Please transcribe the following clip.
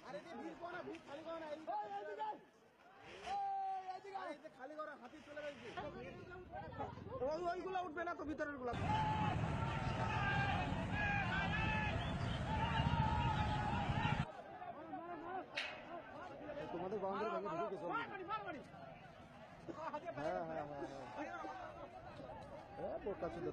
আরে ভিড় কোনা ভিড় খালি কোনা খালি করা হাতি চলে গেছে ওইগুলো উঠবে না তো ভিতরের গুলা তোমাদের বাউন্ডারি ভাঙে ঢুকে গেছে হ্যাঁ বোকা ছিল